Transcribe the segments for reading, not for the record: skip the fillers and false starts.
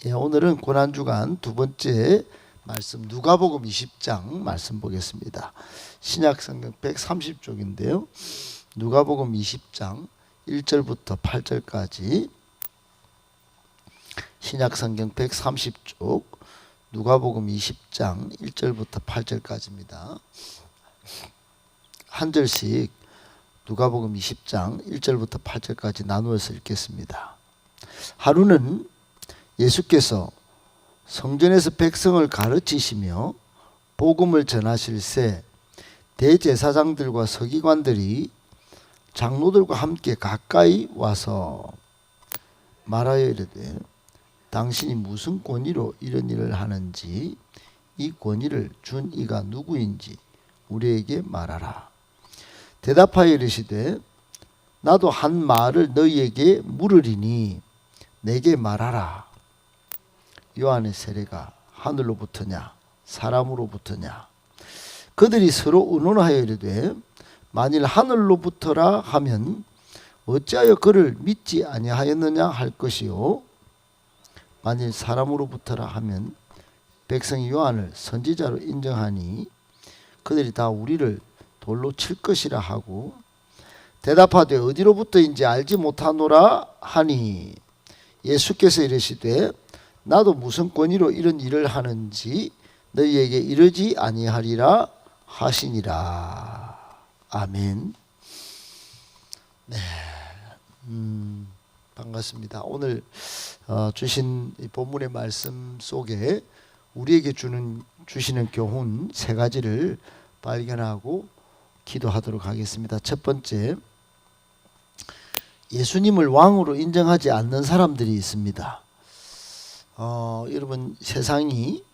예, 오늘은 고난주간 두 번째 말씀 누가복음 20장 말씀 보겠습니다. 신약성경 130쪽인데요. 누가복음 20장 1절부터 8절까지 신약성경 130쪽 누가복음 20장 1절부터 8절까지입니다. 한 절씩 누가복음 20장 1절부터 8절까지 나누어서 읽겠습니다. 하루는 예수께서 성전에서 백성을 가르치시며 복음을 전하실새 대제사장들과 서기관들이 장로들과 함께 가까이 와서 말하여 이르되 당신이 무슨 권위로 이런 일을 하는지 이 권위를 준 이가 누구인지 우리에게 말하라. 대답하여 이르시되 나도 한 말을 너희에게 물으리니 내게 말하라. 요한의 세례가 하늘로부터냐 사람으로부터냐. 그들이 서로 의논하여 이르되 만일 하늘로부터라 하면 어찌하여 그를 믿지 아니하였느냐 할 것이요 만일 사람으로부터라 하면 백성이 요한을 선지자로 인정하니 그들이 다 우리를 돌로 칠 것이라 하고 대답하되 어디로부터인지 알지 못하노라 하니 예수께서 이르시되 나도 무슨 권위로 이런 일을 하는지 너희에게 이르지 아니하리라 하시니라. 아멘. 네, 반갑습니다. 오늘 주신 본문의 말씀 속에 우리에게 주시는 교훈 세 가지를 발견하고 기도하도록 하겠습니다. 첫 번째, 예수님을 왕으로 인정하지 않는 사람들이 있습니다. 여러분 세상이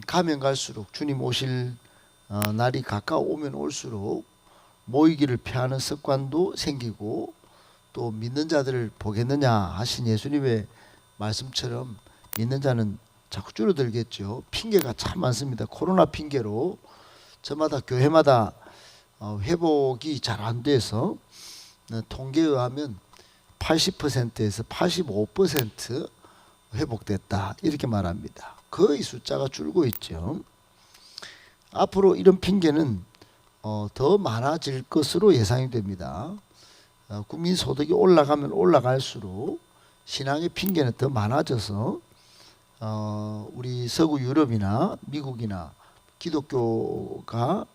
가면 갈수록 주님 오실 날이 가까워오면 올수록 모이기를 피하는 습관도 생기고 또 믿는 자들을 보겠느냐 하신 예수님의 말씀처럼 믿는 자는 자꾸 줄어들겠죠. 핑계가 참 많습니다. 코로나 핑계로 저마다 교회마다 회복이 잘 안 돼서 통계에 의하면 80%에서 85% 회복됐다 이렇게 말합니다. 거의 숫자가 줄고 있죠. 앞으로 이런 핑계는 더 많아질 것으로 예상이 됩니다. 국민 소득이 올라가면 올라갈수록 신앙의 핑계는 더 많아져서 우리 서구 유럽이나 미국이나 기독교가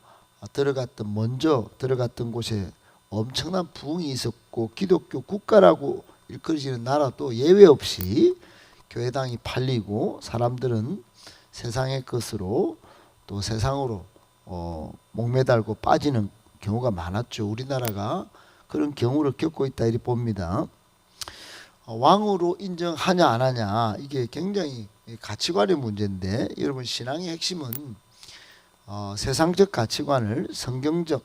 먼저 들어갔던 곳에 엄청난 부흥이 있었고 기독교 국가라고 일컬어지는 나라도 예외 없이 교회당이 팔리고 사람들은 세상의 것으로 또 세상으로 목매달고 빠지는 경우가 많았죠. 우리나라가 그런 경우를 겪고 있다 이렇게 봅니다. 왕으로 인정하냐 안 하냐 이게 굉장히 가치관의 문제인데 여러분 신앙의 핵심은 세상적 가치관을 성경적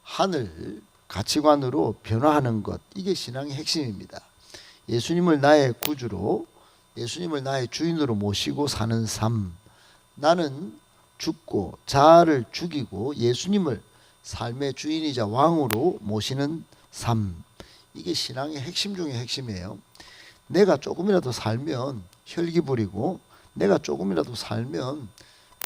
하늘 가치관으로 변화하는 것, 이게 신앙의 핵심입니다. 예수님을 나의 구주로, 예수님을 나의 주인으로 모시고 사는 삶, 나는 죽고 자아를 죽이고 예수님을 삶의 주인이자 왕으로 모시는 삶, 이게 신앙의 핵심 중의 핵심이에요. 내가 조금이라도 살면 혈기 부리고 내가 조금이라도 살면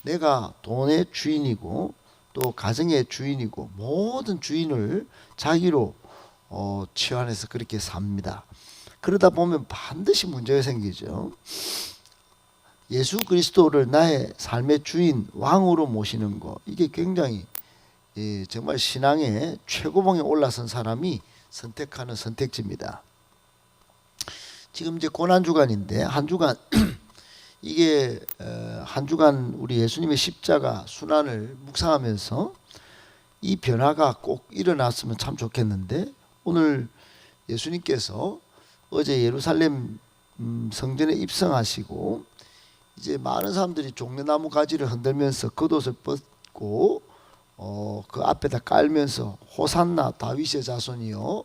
내가 돈의 주인이고 또 가정의 주인이고 모든 주인을 자기로 치환해서 그렇게 삽니다. 그러다 보면 반드시 문제가 생기죠. 예수 그리스도를 나의 삶의 주인 왕으로 모시는 것, 이게 굉장히 정말 신앙의 최고봉에 올라선 사람이 선택하는 선택지입니다. 지금 이제 고난주간인데 한 주간 이게 한 주간 우리 예수님의 십자가 순환을 묵상하면서 이 변화가 꼭 일어났으면 참 좋겠는데 오늘 예수님께서 어제 예루살렘 성전에 입성하시고 이제 많은 사람들이 종려나무 가지를 흔들면서 겉옷을 벗고 그 앞에다 깔면서 호산나 다윗의 자손이요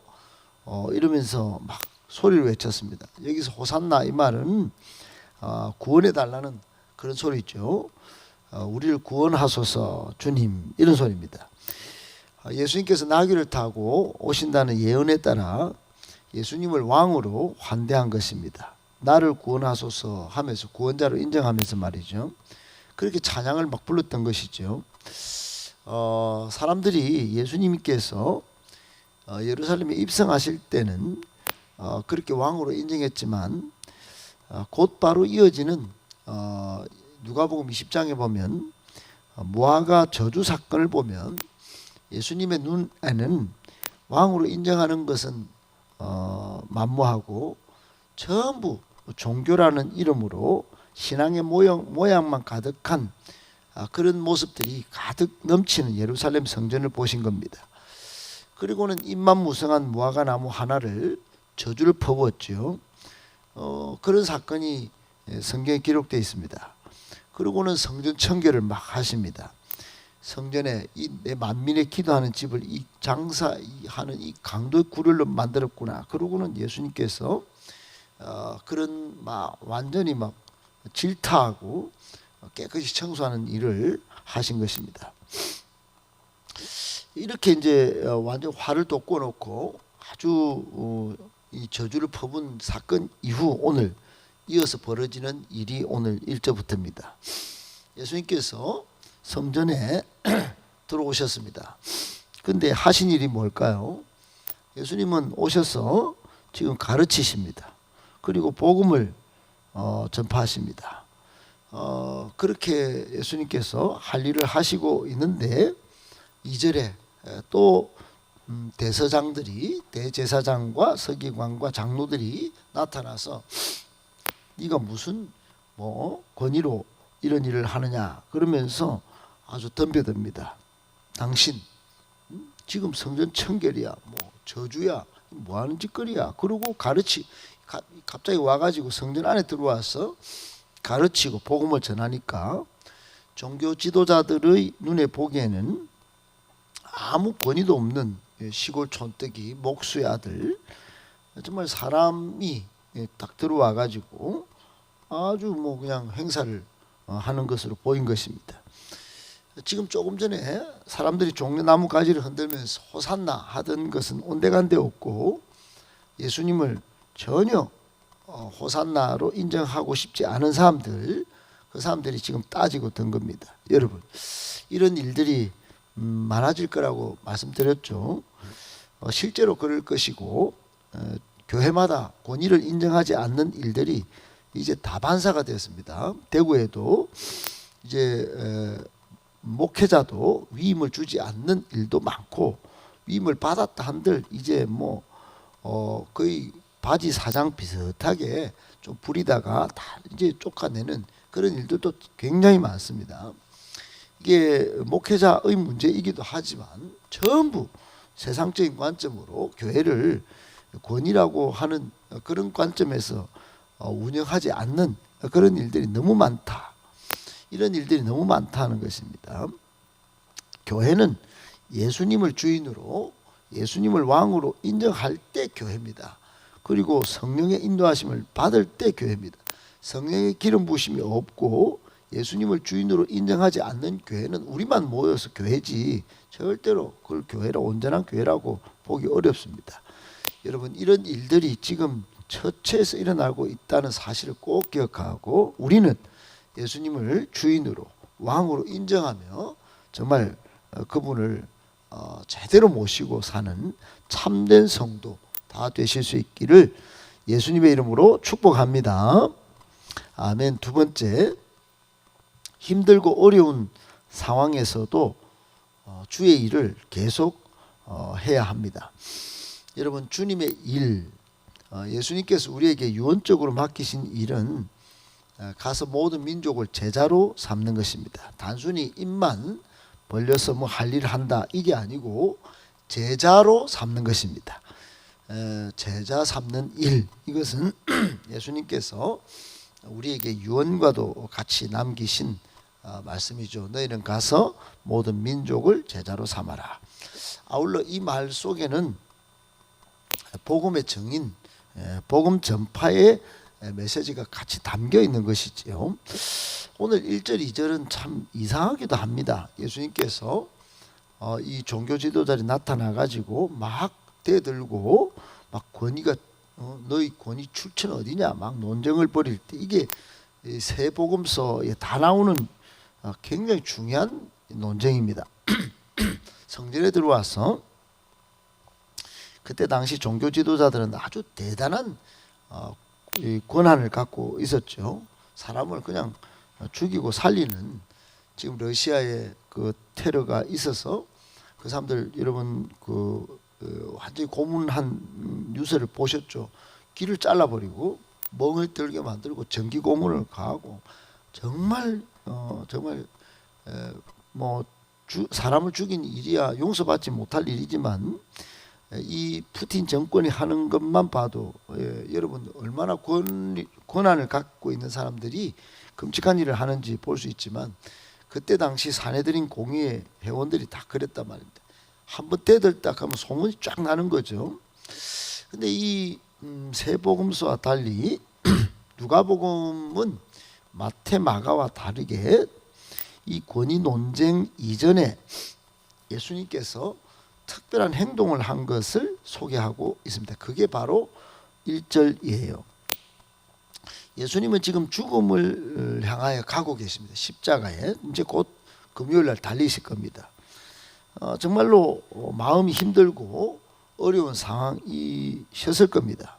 이러면서 막 소리를 외쳤습니다. 여기서 호산나 이 말은 구원해 달라는 그런 소리죠. 우리를 구원하소서 주님 이런 소리입니다. 예수님께서 나귀를 타고 오신다는 예언에 따라 예수님을 왕으로 환대한 것입니다. 나를 구원하소서 하면서 구원자로 인정하면서 말이죠. 그렇게 찬양을 막 불렀던 것이죠. 사람들이 예수님께서 예루살렘에 입성하실 때는 그렇게 왕으로 인정했지만 곧바로 이어지는 누가복음 20장에 보면 무화과 저주 사건을 보면 예수님의 눈에는 왕으로 인정하는 것은 만무하고 전부 종교라는 이름으로 신앙의 모양만 가득한 그런 모습들이 가득 넘치는 예루살렘 성전을 보신 겁니다. 그리고는 잎만무성한 무화과 나무 하나를 저주를 퍼부었죠. 그런 사건이 성경에 기록되어 있습니다. 그리고는 성전 청결을 막 하십니다. 성전에 내 만민의 기도하는 집을 이 장사하는 이 강도의 구렬로 만들었구나. 그러고는 예수님께서 그런 막 완전히 막 질타하고 깨끗이 청소하는 일을 하신 것입니다. 이렇게 이제 완전 화를 돋궈 놓고 아주 이 저주를 퍼본 사건 이후 오늘 이어서 벌어지는 일이 오늘 1절부터입니다. 예수님께서 성전에 들어오셨습니다. 근데 하신 일이 뭘까요? 예수님은 오셔서 지금 가르치십니다. 그리고 복음을 전파하십니다. 그렇게 예수님께서 할 일을 하시고 있는데 2절에 또 대서장들이 대제사장과 서기관과 장로들이 나타나서 네가 무슨 권위로 이런 일을 하느냐 그러면서 아주 덤벼듭니다. 당신 지금 성전 청결이야, 저주야, 뭐 하는 짓거리야. 그러고 갑자기 와가지고 성전 안에 들어와서 가르치고 복음을 전하니까 종교 지도자들의 눈에 보기에는 아무 권위도 없는 시골 촌뜨기 목수의 아들, 정말 사람이 딱 들어와가지고 아주 그냥 행사를 하는 것으로 보인 것입니다. 지금 조금 전에 사람들이 종려나무 가지를 흔들면서 호산나 하던 것은 온데간데 없고 예수님을 전혀 호산나로 인정하고 싶지 않은 사람들, 그 사람들이 지금 따지고 든 겁니다. 여러분, 이런 일들이 많아질 거라고 말씀드렸죠. 실제로 그럴 것이고 교회마다 권위를 인정하지 않는 일들이 이제 다반사가 되었습니다. 대구에도 이제 목회자도 위임을 주지 않는 일도 많고 위임을 받았다 한들 이제 거의 바지 사장 비슷하게 좀 부리다가 다 이제 쫓아내는 그런 일들도 굉장히 많습니다. 이게 목회자의 문제이기도 하지만 전부 세상적인 관점으로 교회를 권위라고 하는 그런 관점에서 운영하지 않는 그런 일들이 너무 많다. 이런 일들이 너무 많다는 것입니다. 교회는 예수님을 주인으로 예수님을 왕으로 인정할 때 교회입니다. 그리고 성령의 인도하심을 받을 때 교회입니다. 성령의 기름 부으심이 없고 예수님을 주인으로 인정하지 않는 교회는 우리만 모여서 교회지 절대로 그걸 교회라 온전한 교회라고 보기 어렵습니다. 여러분, 이런 일들이 지금 처처에서 일어나고 있다는 사실을 꼭 기억하고 우리는 예수님을 주인으로 왕으로 인정하며 정말 그분을 제대로 모시고 사는 참된 성도 다 되실 수 있기를 예수님의 이름으로 축복합니다. 아멘. 두 번째, 힘들고 어려운 상황에서도 주의 일을 계속 해야 합니다. 여러분, 주님의 일, 예수님께서 우리에게 유언적으로 맡기신 일은 가서 모든 민족을 제자로 삼는 것입니다. 단순히 입만 벌려서 할 일을 한다 이게 아니고 제자로 삼는 것입니다. 제자 삼는 일, 이것은 예수님께서 우리에게 유언과도 같이 남기신 말씀이죠. 너희는 가서 모든 민족을 제자로 삼아라. 아울러 이 말 속에는 복음의 정인, 복음 전파의 메시지가 같이 담겨 있는 것이지요. 오늘 1절 2절은 참 이상하기도 합니다. 예수님께서 이 종교 지도자들이 나타나 가지고 막 대들고 막 권위가 너희 권위 출처는 어디냐 막 논쟁을 벌일 때 이게 새 복음서에 다 나오는 굉장히 중요한 논쟁입니다. 성전에 들어와서 그때 당시 종교 지도자들은 아주 대단한 권한을 갖고 있었죠. 사람을 그냥 죽이고 살리는, 지금 러시아의 그 테러가 있어서 그 사람들 여러분 완전히 고문한 뉴스를 보셨죠. 귀를 잘라버리고 멍을 들게 만들고 전기 고문을 가하고 정말 사람을 죽인 일이야 용서받지 못할 일이지만 이 푸틴 정권이 하는 것만 봐도 여러분 얼마나 권한을 갖고 있는 사람들이 끔찍한 일을 하는지 볼 수 있지만 그때 당시 사내들인 공의회 회원들이 다 그랬단 말입니다. 한번 대들다 하면 소문이 쫙 나는 거죠. 근데 이 세복음서와 달리 누가복음은 마태, 마가와 다르게 이 권위 논쟁 이전에 예수님께서 특별한 행동을 한 것을 소개하고 있습니다. 그게 바로 1절이에요. 예수님은 지금 죽음을 향하여 가고 계십니다. 십자가에 이제 곧 금요일 날 달리실 겁니다. 정말로 마음이 힘들고 어려운 상황이셨을 겁니다.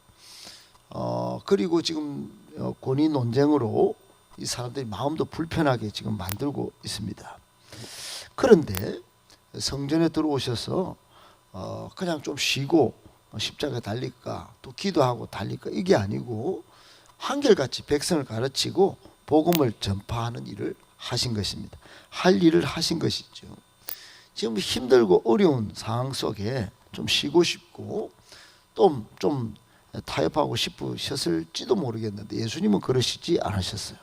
그리고 지금 권위 논쟁으로 이 사람들이 마음도 불편하게 지금 만들고 있습니다. 그런데 성전에 들어오셔서 그냥 좀 쉬고 십자가에 달릴까 또 기도하고 달릴까 이게 아니고 한결같이 백성을 가르치고 복음을 전파하는 일을 하신 것입니다. 할 일을 하신 것이죠. 지금 힘들고 어려운 상황 속에 좀 쉬고 싶고 또 좀 타협하고 싶으셨을지도 모르겠는데 예수님은 그러시지 않으셨어요.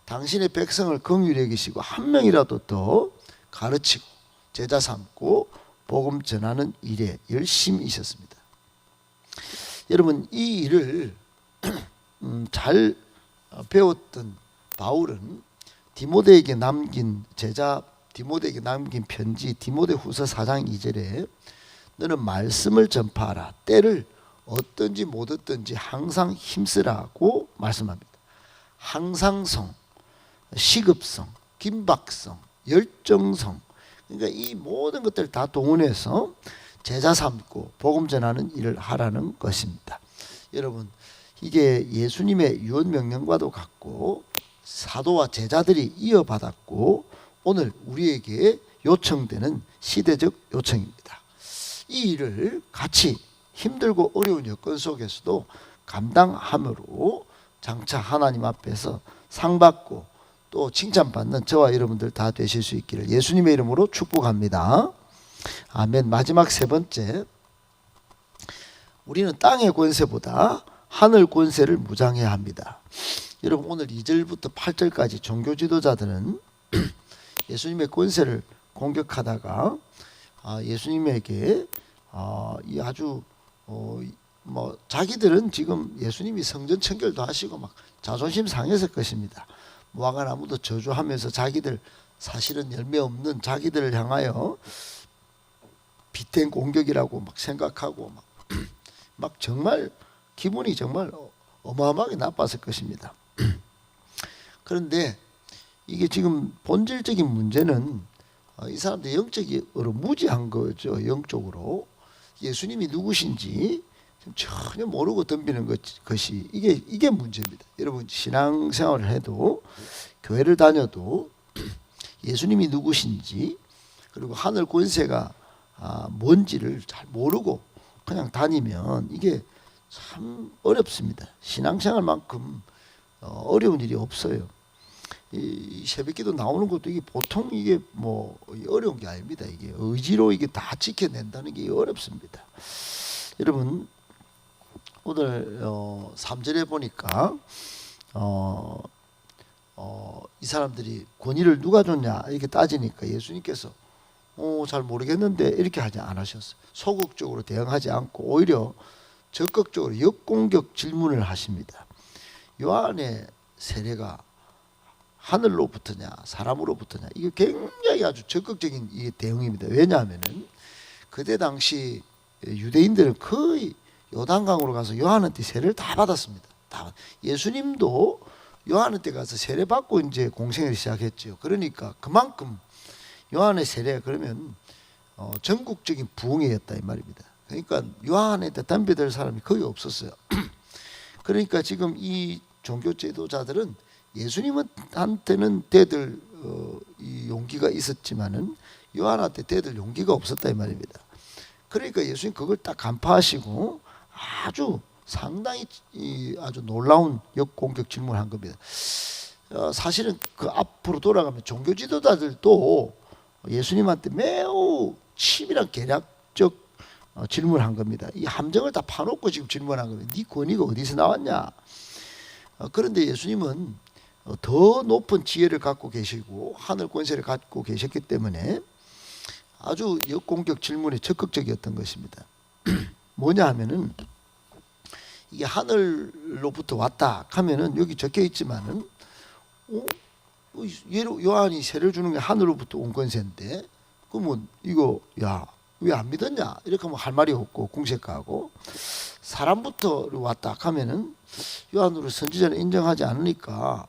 당신의 백성을 긍휼히 여기시고 한 명이라도 더 가르치고 제자 삼고 복음 전하는 일에 열심히 있었습니다. 여러분 이 일을 잘 배웠던 바울은 디모데에게 남긴 제자 디모데에게 남긴 편지 디모데후서 4장 2절에 너는 말씀을 전파하라. 때를 어떤지 못 어떤지 항상 힘쓰라고 말씀합니다. 항상성, 시급성, 긴박성, 열정성, 그러니까 이 모든 것들을 다 동원해서 제자 삼고 복음 전하는 일을 하라는 것입니다. 여러분 이게 예수님의 유언 명령과도 같고 사도와 제자들이 이어받았고 오늘 우리에게 요청되는 시대적 요청입니다. 이 일을 같이 힘들고 어려운 여건 속에서도 감당함으로 장차 하나님 앞에서 상 받고 또 칭찬받는 저와 여러분들 다 되실 수 있기를 예수님의 이름으로 축복합니다. 아멘. 마지막 세 번째, 우리는 땅의 권세보다 하늘 권세를 무장해야 합니다. 여러분 오늘 2절부터 8절까지 종교 지도자들은 예수님의 권세를 공격하다가 예수님에게 아주 자기들은 지금 예수님이 성전 청결도 하시고 막 자존심 상했을 것입니다. 무화과나무도 저주하면서 자기들 사실은 열매 없는 자기들을 향하여 빗댄 공격이라고 막 생각하고 막 정말 기분이 정말 어마어마하게 나빴을 것입니다. 그런데 이게 지금 본질적인 문제는 이 사람들 영적으로 무지한 거죠. 영적으로 예수님이 누구신지 전혀 모르고 덤비는 것이 이게 문제입니다. 여러분 신앙생활을 해도 교회를 다녀도 예수님이 누구신지 그리고 하늘 권세가 뭔지를 잘 모르고 그냥 다니면 이게 참 어렵습니다. 신앙생활만큼 어려운 일이 없어요. 이 새벽기도 나오는 것도 이게 보통 이게 뭐 어려운 게 아닙니다. 이게 의지로 이게 다 지켜낸다는 게 어렵습니다. 여러분 오늘 3절에 보니까 이 사람들이 권위를 누가 줬냐 이렇게 따지니까 예수님께서 잘 모르겠는데 이렇게 하지 않으셨어요. 소극적으로 대응하지 않고 오히려 적극적으로 역공격 질문을 하십니다. 요한의 세례가 하늘로부터냐 사람으로부터냐 이게 굉장히 아주 적극적인 이 대응입니다. 왜냐하면은 그때 당시 유대인들은 거의 요단강으로 가서 요한한테 세례를 다 받았습니다. 예수님도 요한한테 가서 세례 받고 이제 공생을 시작했죠. 그러니까 그만큼 요한의 세례가 그러면 전국적인 부흥회였다 이 말입니다. 그러니까 요한한테 덤벼들 사람이 거의 없었어요. 그러니까 지금 이 종교 지도자들은 예수님한테는 대들 이 용기가 있었지만은 요한한테 대들 용기가 없었다 이 말입니다. 그러니까 예수님 그걸 딱 간파하시고 아주 상당히 아주 놀라운 역공격 질문을 한 겁니다. 사실은 그 앞으로 돌아가면 종교 지도자들도 예수님한테 매우 치밀한 계략적 질문을 한 겁니다. 이 함정을 다 파놓고 지금 질문한 겁니다. 네 권위가 어디서 나왔냐? 그런데 예수님은 더 높은 지혜를 갖고 계시고 하늘 권세를 갖고 계셨기 때문에 아주 역공격 질문에 적극적이었던 것입니다. 뭐냐 하면은 이게 하늘로부터 왔다 하면은 여기 적혀 있지만은 요한이 세례를 주는 게 하늘로부터 온 권세인데 그러면 이거 야 왜 안 믿었냐 이렇게 하면 할 말이 없고 궁색하고 사람부터 왔다 하면은 요한으로 선지자를 인정하지 않으니까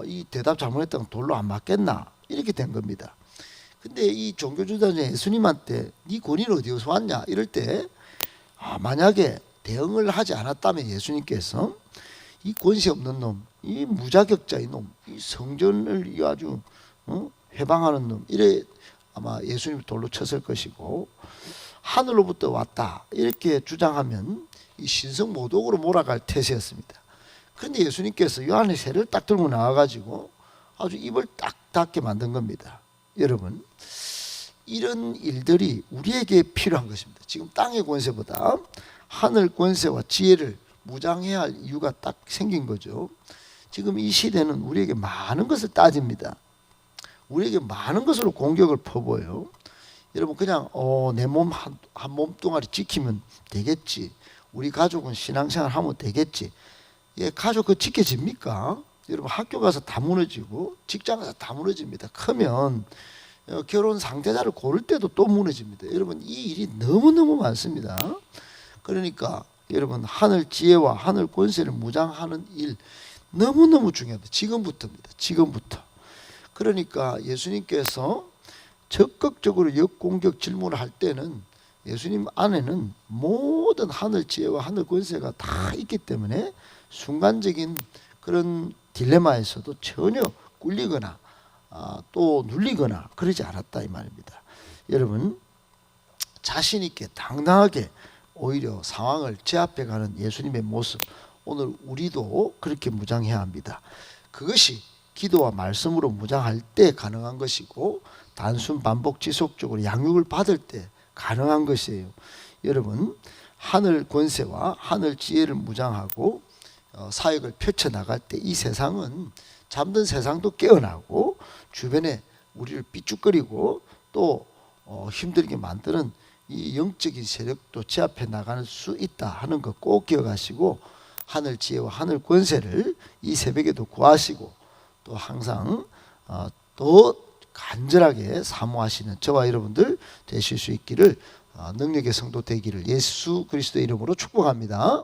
이 대답 잘못했다면 돌로 안 맞겠나 이렇게 된 겁니다. 근데 이 종교주자는 예수님한테 네 권위는 어디서 왔냐 이럴 때 만약에 대응을 하지 않았다면 예수님께서 이 권세 없는 놈, 이 무자격자의 놈, 이 성전을 아주 회방하는 놈 이래 아마 예수님을 돌로 쳤을 것이고 하늘로부터 왔다 이렇게 주장하면 이 신성모독으로 몰아갈 태세였습니다. 그런데 예수님께서 요한의 세례를 딱 들고 나와가지고 아주 입을 딱 닫게 만든 겁니다. 여러분 이런 일들이 우리에게 필요한 것입니다. 지금 땅의 권세보다 하늘 권세와 지혜를 무장해야 할 이유가 딱 생긴 거죠. 지금 이 시대는 우리에게 많은 것을 따집니다. 우리에게 많은 것으로 공격을 퍼부어요. 여러분 그냥 내 몸 한 몸뚱아리 지키면 되겠지. 우리 가족은 신앙생활 하면 되겠지. 예, 가족 그 지켜집니까? 여러분 학교 가서 다 무너지고 직장 가서 다 무너집니다. 크면 결혼 상대자를 고를 때도 또 무너집니다. 여러분 이 일이 너무너무 많습니다. 그러니까 여러분 하늘 지혜와 하늘 권세를 무장하는 일 너무너무 중요합니다. 지금부터입니다. 지금부터. 그러니까 예수님께서 적극적으로 역공격 질문을 할 때는 예수님 안에는 모든 하늘 지혜와 하늘 권세가 다 있기 때문에 순간적인 그런 딜레마에서도 전혀 꿀리거나 또 눌리거나 그러지 않았다 이 말입니다. 여러분 자신 있게 당당하게 오히려 상황을 제압해가는 예수님의 모습 오늘 우리도 그렇게 무장해야 합니다. 그것이 기도와 말씀으로 무장할 때 가능한 것이고 단순 반복 지속적으로 양육을 받을 때 가능한 것이에요. 여러분 하늘 권세와 하늘 지혜를 무장하고 사역을 펼쳐나갈 때 이 세상은 잠든 세상도 깨어나고 주변에 우리를 삐죽거리고 또 힘들게 만드는 이 영적인 세력도 제압해 나갈 수 있다 하는 거 꼭 기억하시고 하늘 지혜와 하늘 권세를 이 새벽에도 구하시고 또 항상 더 간절하게 사모하시는 저와 여러분들 되실 수 있기를 능력의 성도 되기를 예수 그리스도의 이름으로 축복합니다.